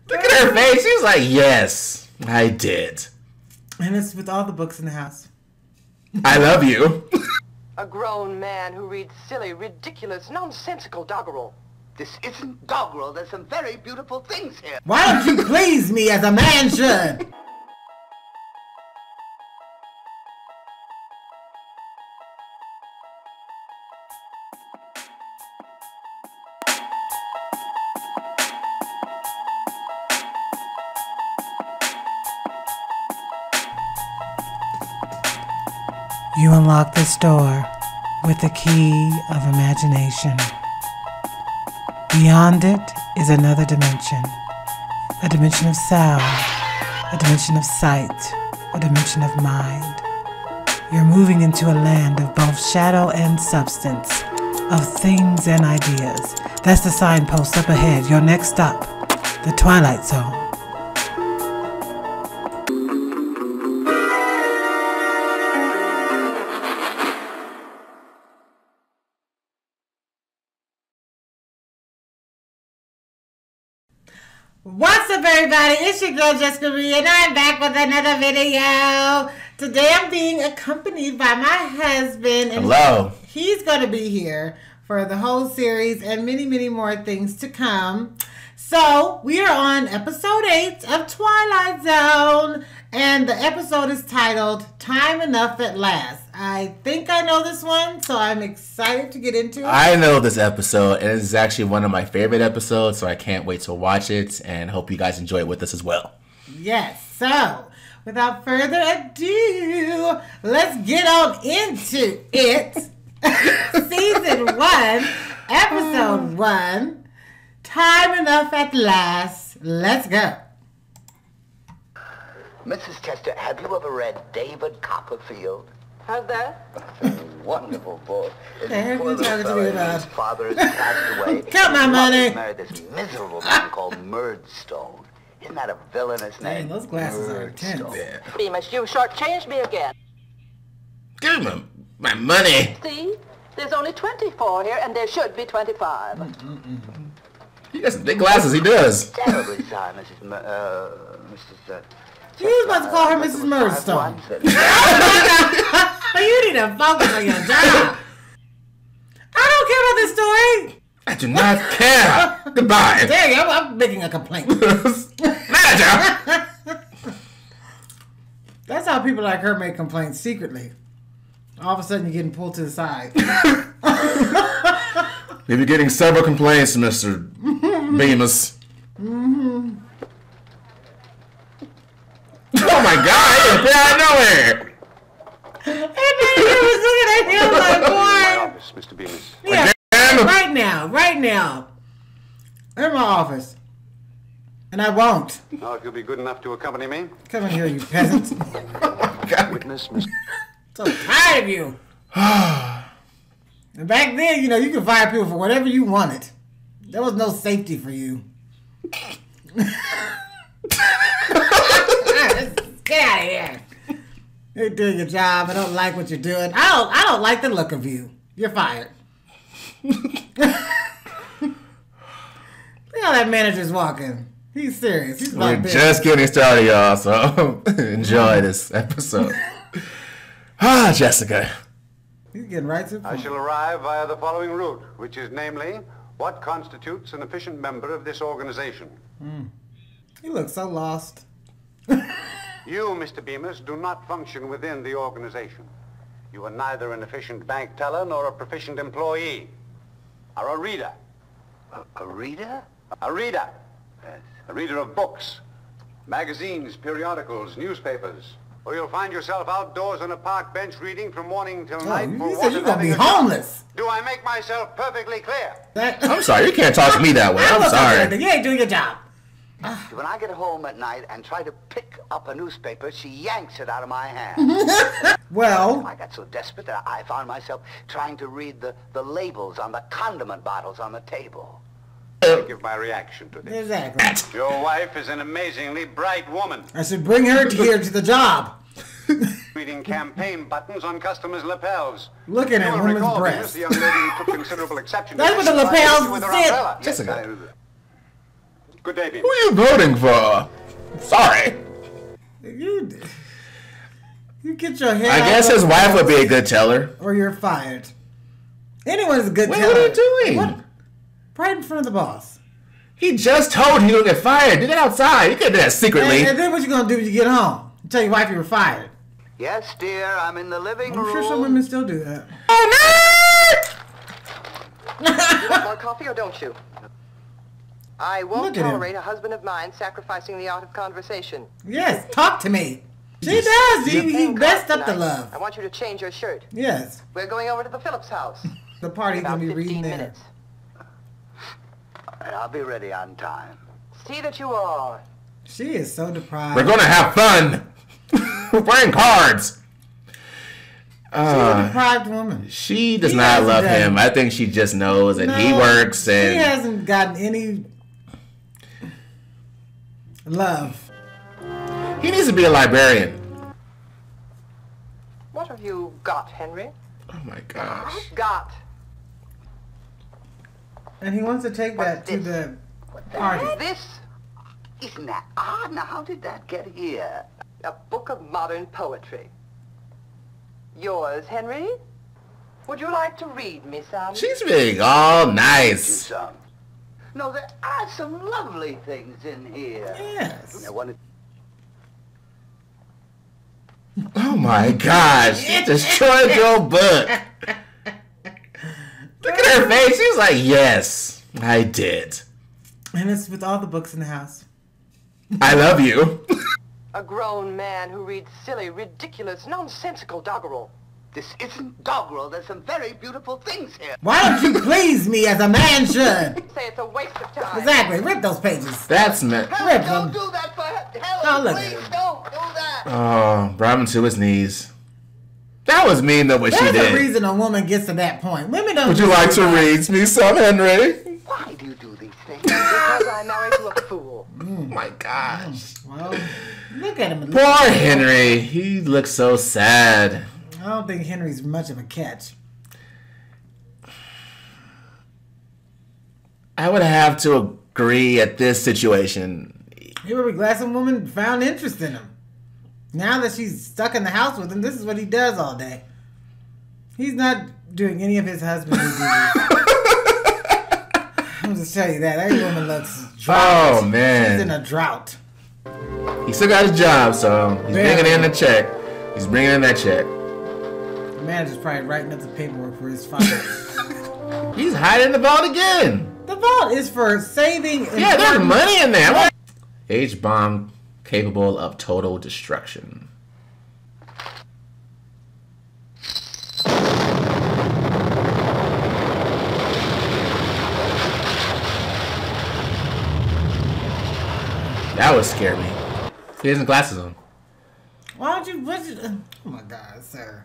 Look at her face. She's like, yes, I did. And it's with all the books in the house. I love you. A grown man who reads silly, ridiculous, nonsensical doggerel. This isn't doggerel. There's some very beautiful things here. Why don't you please me as a man should? You unlock this door with the key of imagination. Beyond it is another dimension. A dimension of sound, a dimension of sight, a dimension of mind. You're moving into a land of both shadow and substance, of things and ideas. That's the signpost up ahead. Your next stop, the Twilight Zone. What's up, everybody? It's your girl Jessica Marie, and I'm back with another video. Today I'm being accompanied by my husband. And hello. He's going to be here for the whole series and many, many more things to come. So we are on episode 8 of Twilight Zone, and the episode is titled Time Enough at Last. I think I know this one, so I'm excited to get into it. I know this episode, and it's actually one of my favorite episodes, so I can't wait to watch it, and hope you guys enjoy it with us as well. Yes, so without further ado, let's get on into it. Season 1, episode 1, Time Enough at Last. Let's go. Mrs. Chester, have you ever read David Copperfield? How's that? It's a wonderful book. What the heck are you talking to me about? His father has passed away. Count my His money. mother married this miserable man called Murdstone. Isn't that a villainous name? Dang, those glasses are intense. Yeah. Beamish, you shortchanged me again. Give me my money. See? There's only 24 here, and there should be 25. He got some big glasses, he does. Terribly sorry, Mrs. You was about to call her Mrs. Murdstone. You need to focus on your job. I don't care about this story. I do not care. Goodbye. Dang, I'm making a complaint. Manager. That's how people like her make complaints secretly. All of a sudden, you're getting pulled to the side. You'll be getting several complaints, Mr. Bemis. Oh my God! I appear out of nowhere. And then he was looking at him like, My boy. office, Mr. Bemis. Yeah, Again? right now. In my office. And I won't. Now, if you'll be good enough to accompany me. Come in here, you peasant. Witness, Miss. So tired of you. And back then, you could fire people for whatever you wanted. There was no safety for you. Get out of here. You're doing your job. I don't like what you're doing. I don't like the look of you. You're fired. Look how that manager's walking. He's serious. He's We're about just getting started, y'all, so enjoy this episode. Jessica. He's getting right to the I point. shall arrive via the following route, which is namely, what constitutes an efficient member of this organization. He looks so lost. You, Mr. Bemis, do not function within the organization. You are neither an efficient bank teller nor a proficient employee. Are a reader. A reader? A reader. Yes. A reader of books, magazines, periodicals, newspapers. Or you'll find yourself outdoors on a park bench reading from morning till night. You for said want you're of going to be having a job. homeless. Do I make myself perfectly clear? I'm sorry, you can't talk to me that way. I'm sorry. You ain't doing your job. When I get home at night and try to pick up a newspaper, she yanks it out of my hand. Well, I got so desperate that I found myself trying to read the labels on the condiment bottles on the table. Give my reaction to this. exactly. Your wife is an amazingly bright woman. I should bring her here to the job. Reading campaign buttons on customers' lapels. Looking at You will women's recall, breasts. Bemis, the young lady who took considerable exception to That's this what the by lapels with her said. umbrella. Jessica. Good day, Who Beamer. are you voting for? Sorry. You get your head I guess out his of wife the would be a good teller. or you're fired. Anyone's a good Wait, teller. what are you doing? What? Right in front of the boss. He just told you to get fired. Do that outside. You could do that secretly. And then what you gonna do when you get home? Tell your wife you were fired. Yes, dear, I'm in the living I'm room. sure some women still do that. You want more coffee or don't you? I won't Look at him. tolerate a husband of mine sacrificing the art of conversation. Yes, talk to me. She does. He Playing messed cards up the tonight. love. I want you to change your shirt. Yes. We're going over to the Phillips house. The party's About gonna be 15 reading there. minutes. All right, I'll be ready on time. See that you are. She is so deprived. We're gonna have fun. We're playing cards. She's a deprived woman. She does He not hasn't love done- him. I think she just knows, and he No, works, She and hasn't gotten any love. he needs to be a librarian. What have you got, Henry? Oh my gosh. Got. And he wants to take that What's to this? the party. This, Isn't that odd? Now, how did that get here? a book of modern poetry. Yours, Henry? Would you like to read me some? She's being all Do nice. some. No, there are some lovely things in here. Yes. I wanted Oh my gosh. She destroyed your book. Look at her face. She was like, yes, I did. And it's with all the books in the house. I love you. A grown man who reads silly, ridiculous, nonsensical doggerel. This isn't doggerel. There's some very beautiful things here. Why don't you please me as a man should? Say it's a waste of time. Exactly. Rip those pages. That's meant. Helen, Rip don't them. do that for Oh, Helen. look at Please him. don't do that. Oh, brought him to his knees. That was mean though what she There's a did. reason a woman gets to that point. Women don't. Would you like to read me some, Henry? Why do you do these things? Because I'm married to a fool. Oh my gosh. Well, look at him. Poor Henry. He looks so sad. I don't think Henry's much of a catch. I would have to agree at this situation. He would be glad some woman found interest in him. Now that she's stuck in the house with him, this is what he does all day. He's not doing any of his husband's duties. I'll just tell you that. Every woman looks drought. Oh, man. She's in a drought. He still got his job, so he's Yeah. bringing in the check. He's bringing in that check. The manager's probably writing up the paperwork for his fire. He's hiding the vault again. The vault is for saving. Yeah, there's important- money in there. H-bomb capable of total destruction. That would scare me. He has glasses on. Why don't you? Oh my God, sir!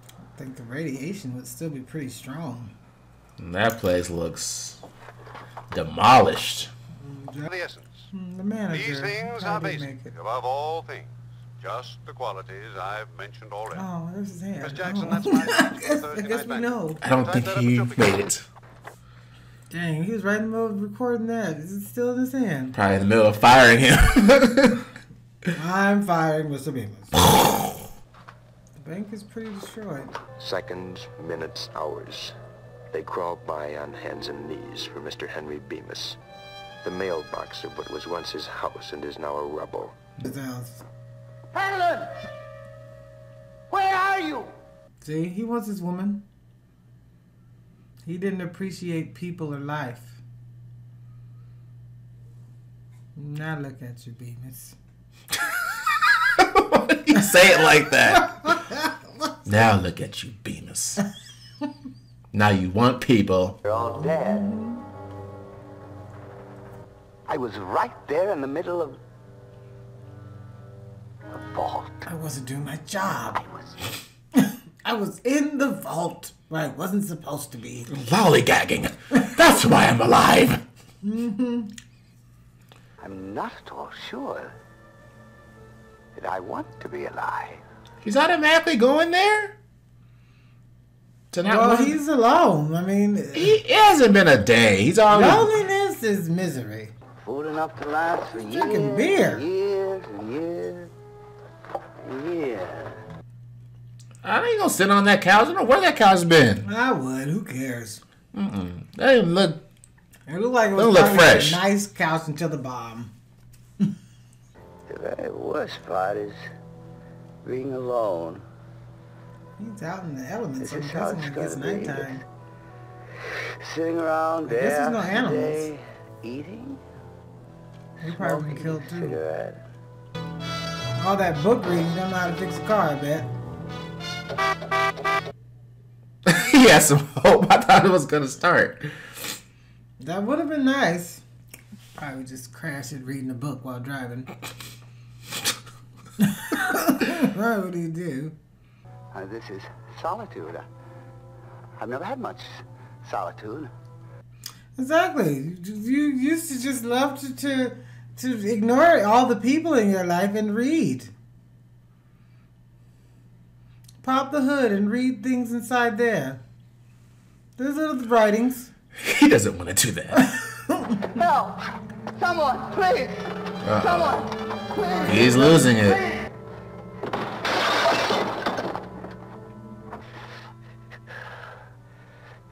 I think the radiation would still be pretty strong. And that place looks demolished. The essence. The manager. These things how are did he basic, make it? above all things. Just the qualities I've mentioned already. Oh, there's his hand. Miss Jackson, Oh. that's my I guess Thursday we night back. know. I don't think he made it. Dang, he was right in the middle of recording that. Is it still in his hand? Probably in the middle of firing him. I'm firing Mr. Bemis. The bank is pretty destroyed. Seconds, minutes, hours. They crawled by on hands and knees for Mr. Henry Bemis. The mailbox of what was once his house and is now a rubble. His house. Helen! Where are you? See, he wants his woman. He didn't appreciate people or life. Now look at you, Bemis. Why do you say it like that? Now look at you, Bemis. Now you want people. They're all dead. I was right there in the middle of the vault. I wasn't doing my job. I was... I was in the vault where I wasn't supposed to be. Lollygagging. That's why I'm alive. I'm not at all sure that I want to be alive. He's automatically going there? To not Well, want- he's alone. I mean, It hasn't been a day. He's already. loneliness is misery. Food enough to last for years, drinking beer. years and years and years. I ain't gonna sit on that couch. I don't know where that couch been. I would. Who cares? That didn't look. It looked like it was Don't look probably fresh. a nice couch until the bomb. The very worst part is being alone. He's out in the elements, so This I'm is how guessing it's when it gets gonna be. nighttime. Sitting around I day guess there's no after animals. day, eating, He probably been smoking killed a too. cigarette. All that book reading, you don't know how to fix a car, I bet. He had some hope. I thought it was gonna start. That would have been nice. Probably just crash it reading a book while driving. Right, what do you do? This is solitude. I've never had much solitude. Exactly. You used to just love to ignore all the people in your life and read. Pop the hood and read things inside there. Those are the writings. He doesn't want to do that. Help! Someone, please! Someone, please! He's losing it.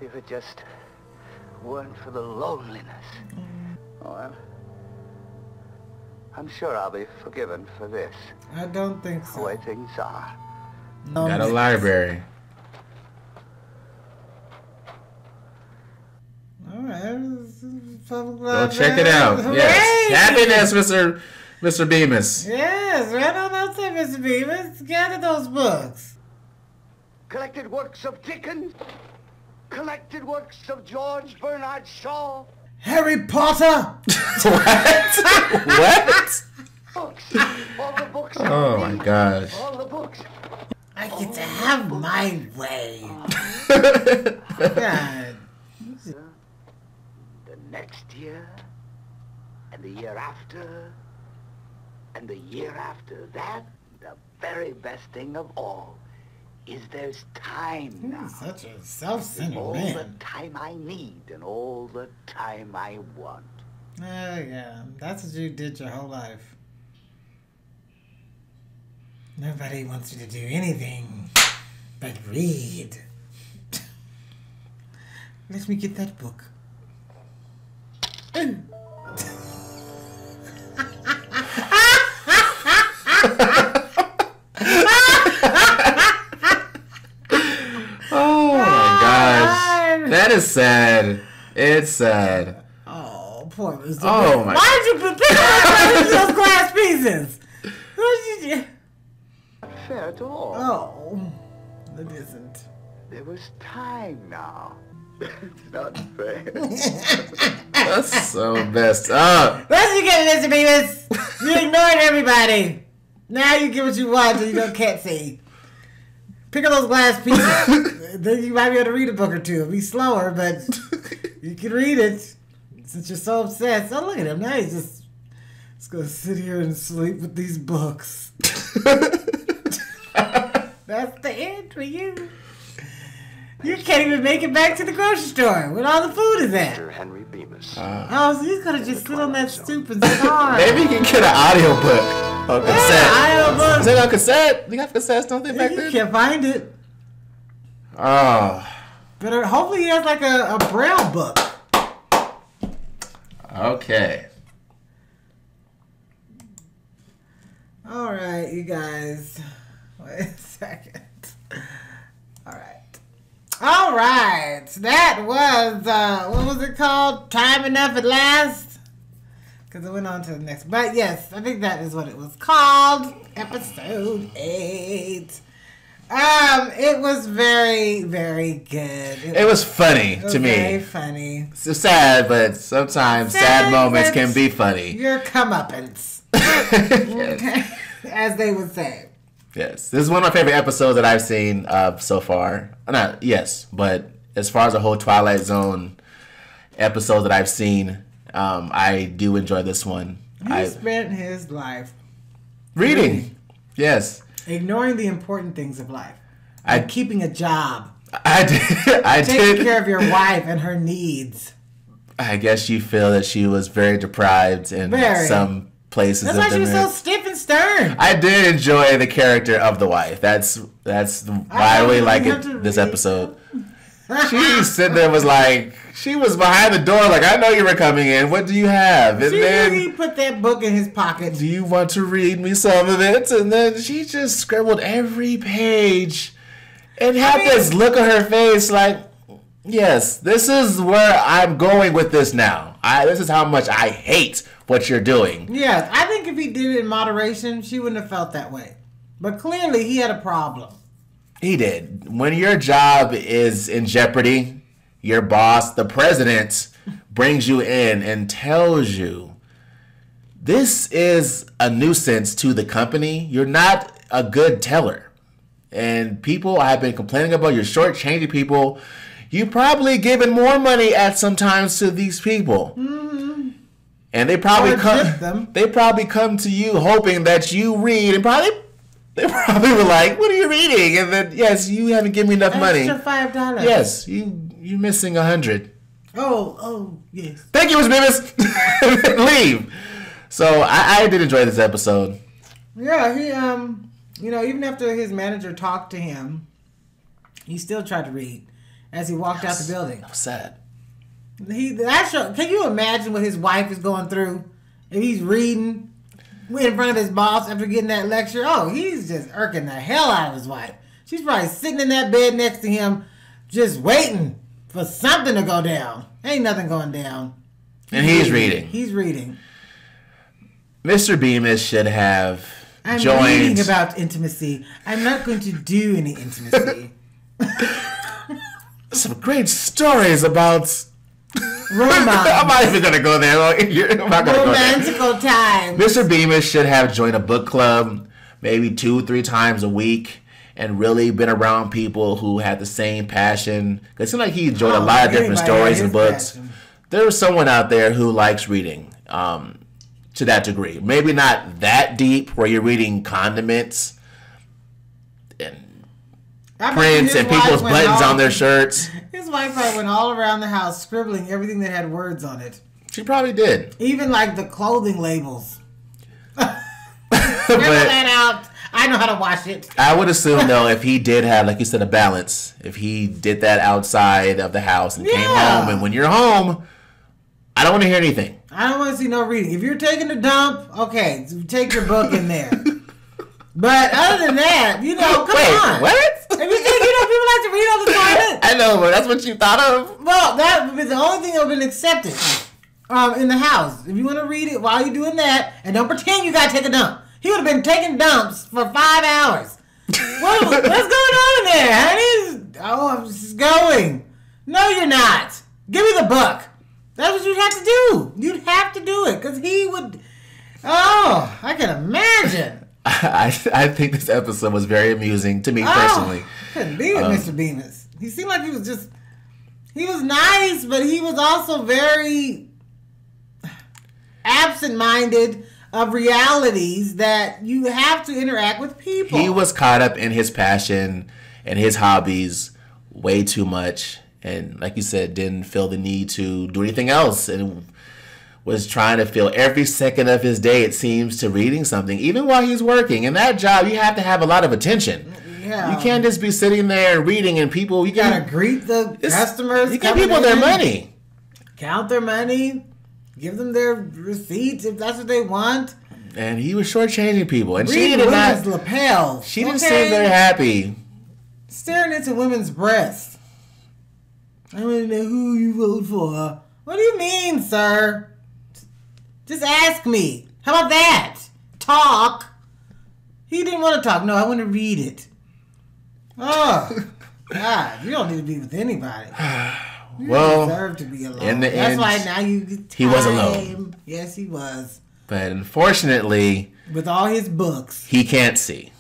If it just weren't for the loneliness. Oh, I'm sure I'll be forgiven for this, I don't think the so. way things are. No, Got a man. library. All right. Go check it out. Yes. Happiness, Mr. Bemis. Yes, right on outside, Mr. Beavis. Gather those books. Collected works of Dickens, collected works of George Bernard Shaw, Harry Potter! What? What? books, all the books. Oh my gosh. All the books. I get to have my way. God. The next year, and the year after, and the year after that, the very best thing of all is there's time now. He's such a self-centered All the man. time I need and all the time I want. Oh, yeah. That's what you did your whole life. Nobody wants you to do anything but read. Let me get that book. Ooh. Oh my gosh. That is sad. It's sad. Oh, poor Mr. Oh my. Why did you put those glass pieces? What did you... Not fair at all. Oh, it isn't. There was time now. It's not fair. That's so messed up. That's what you get, Mr. Beavis. You ignored everybody. Now you get what you want and you can't see. Pick up those glass pieces. Then you might be able to read a book or two. It'll be slower, but you can read it. Since you're so obsessed. Oh, look at him. Now he's just going to sit here and sleep with these books. That's the end for you. You can't even make it back to the grocery store when all the food is at. Mr. Henry Bemis. Oh, so he's going to just sit on that stoop and starve. Maybe you can get an audiobook on cassette. audiobook. Is it on cassette? You got cassettes, don't they, back You then? can't find it. Oh. But hopefully he has like a braille book. Okay. All right, you guys. Wait a second. All right. All right. That was, what was it called? Time Enough at Last? Because it went on to the next. But yes, I think that is what it was called. Episode 8. It was very, very good. It was funny It was to me. very funny. It's sad, but sometimes sad moments can be funny. Your comeuppance. Okay. As they would say. Yes, this is one of my favorite episodes that I've seen so far. But as far as the whole Twilight Zone episode that I've seen, I do enjoy this one. He spent his life Reading. Yes. ignoring the important things of life. Like keeping a job. I did. Taking care of your wife and her needs. I guess you feel that she was very deprived in some places. That's why she was so stiff and stern. I did enjoy the character of the wife. That's why I really like this episode. She sitting there she was behind the door like, I know you were coming in. What do you have? And then he put that book in his pocket. Do you want to read me some of it? And then she just scribbled every page and had this look on her face like, yes, this is where I'm going with this now. This is how much I hate what you're doing. Yes, I think if he did it in moderation, she wouldn't have felt that way. But clearly he had a problem. He did. When your job is in jeopardy, your boss, the president, brings you in and tells you, this is a nuisance to the company. You're not a good teller. And people have been complaining about you're shortchanging people. You probably given more money at sometimes to these people. Mm-hmm. And they probably come to you hoping that you read and they probably were like, what are you reading? And then, yes, you haven't given me enough money. Extra $5. Yes, you're missing 100. Oh, yes. Thank you, Ms. Bemis. Leave. So I did enjoy this episode. Yeah, he even after his manager talked to him, he still tried to read as he walked out the building. That was sad. Can you imagine what his wife is going through if he's reading in front of his boss after getting that lecture? Oh, he's just irking the hell out of his wife. She's probably sitting in that bed next to him, just waiting for something to go down. Ain't nothing going down. And he's reading. He's reading. Mr. Bemis should have joined. I'm reading about intimacy. I'm not going to do any intimacy. Some great stories about romance. I'm not even going to go there. Romantical time. Mr. Bemis should have joined a book club maybe 2-3 times a week and really been around people who had the same passion. It seemed like he enjoyed a lot of different stories and books. Passion. There's someone out there who likes reading to that degree. Maybe not that deep where you're reading condiments and prints and people's buttons on their shirts. His wife probably went all around the house scribbling everything that had words on it. She probably did. Even like the clothing labels. Scribble that out. I know how to wash it. I would assume, though, if he did have, like you said, a balance, if he did that outside of the house and came home, and when you're home, I don't want to hear anything. I don't want to see no reading. If you're taking a dump, okay, take your book in there. But other than that, come on. What? If you think, people like to read on the toilet. I know, but that's what you thought of? Well, that would be the only thing that would have been accepted in the house. If you want to read it while you're doing that, and don't pretend you got to take a dump. He would have been taking dumps for 5 hours. What's going on in there, honey? I'm just going. No, you're not. Give me the book. That's what you'd have to do. You'd have to do it, because he would... Oh, I can imagine. I think this episode was very amusing to me personally. Couldn't be with Mr. Bemis. He seemed like he was nice, but he was also very absent-minded of realities that you have to interact with people. He was caught up in his passion and his hobbies way too much, and like you said, didn't feel the need to do anything else, and was trying to fill every second of his day, it seems, to reading something, even while he's working. In that job, you have to have a lot of attention. Yeah. You can't just be sitting there reading and people... You got to greet the customers. You give people their money. Count their money. Give them their receipts if that's what they want. And he was shortchanging people. And she did not... lapels. She didn't seem very happy. Staring into women's breasts. I want to know who you vote for. What do you mean, sir? Just ask me. How about that? Talk. He didn't want to talk. No, I want to read it. Oh, God. You don't need to be with anybody. You deserve to be alone. In the That's end, why now you get time. He was alone. Yes, he was. But unfortunately... with all his books. He can't see.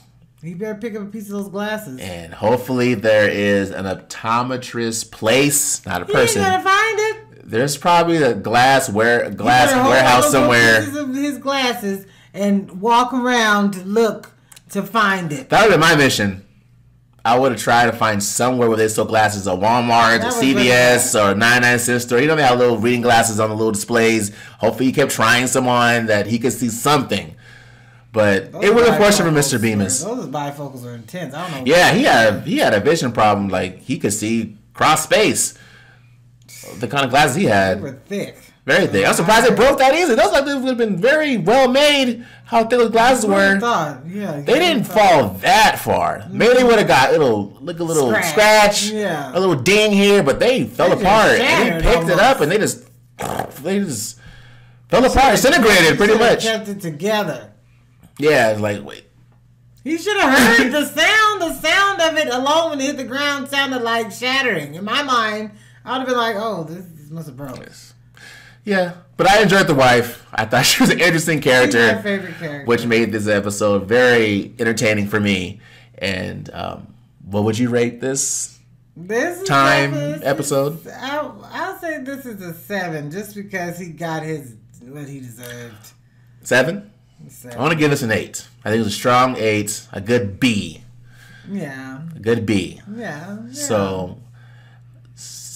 He better pick up a piece of those glasses. And hopefully there is an optometrist place, not a person. He ain't gonna find it. There's probably a glass warehouse somewhere. Pieces of his glasses and walk around to look to find it. That would be my mission. I would have tried to find somewhere where they sold glasses at Walmart, or CVS, or 99-cent store. You know, they have little reading glasses on the little displays. Hopefully, he kept trying some on that he could see something. But it was unfortunate for Mr. Bemis. Those bifocals are intense. I don't know. Yeah, he had a vision problem. Like, he could see cross space. The kind of glasses he had. They were thick. Very thick. I'm surprised they broke that easy. Those like they would have been very well made. How thick those glasses were. Yeah, they didn't fall that far. Maybe they would have got a little scratch, a little ding here, but they fell apart. And he picked it up and they just fell apart, disintegrated pretty much. Kept it together. Yeah, it's like wait. He should have heard the sound. The sound of it alone when it hit the ground sounded like shattering. In my mind, I would have been like, "Oh, this must have broke." Yeah, but I enjoyed the wife. I thought she was an interesting character. She's my favorite character. Which made this episode very entertaining for me. And what would you rate this episode? I'll say this is a 7 just because he got what he deserved. 7? I want to give this an 8. I think it was a strong 8, a good B. Yeah. A good B. Yeah.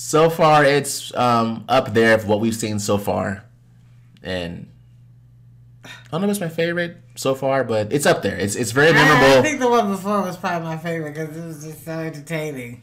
So far, it's up there for what we've seen so far. And I don't know if it's my favorite so far, but it's up there. It's very memorable. I think the one before was probably my favorite because it was just so entertaining.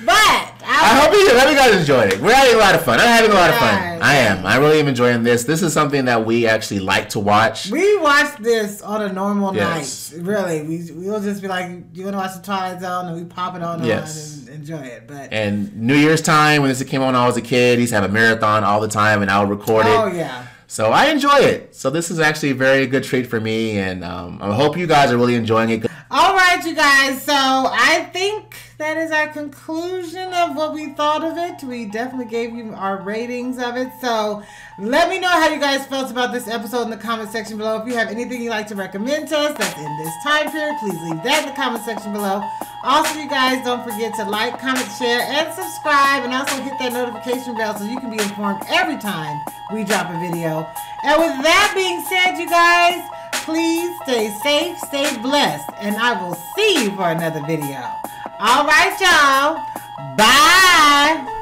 But I hope you guys enjoyed it. We're having a lot of fun. I'm having a lot of fun. I am. I really am enjoying this. This is something that we actually like to watch. We watch this on a normal night. Really. We'll just be like, you want to watch the Twilight Zone? And we pop it on and enjoy it. And New Year's time, when this came on when I was a kid, he used to have a marathon all the time, and I would record it. Oh, yeah. So I enjoy it. So this is actually a very good treat for me, and I hope you guys are really enjoying it. All right, you guys. So I think that is our conclusion of what we thought of it. We definitely gave you our ratings of it. So let me know how you guys felt about this episode in the comment section below. If you have anything you'd like to recommend to us that's in this time period, please leave that in the comment section below. Also, you guys, don't forget to like, comment, share, and subscribe. And also hit that notification bell so you can be informed every time we drop a video. And with that being said, you guys, please stay safe, stay blessed, and I will see you for another video. All right, y'all. Bye.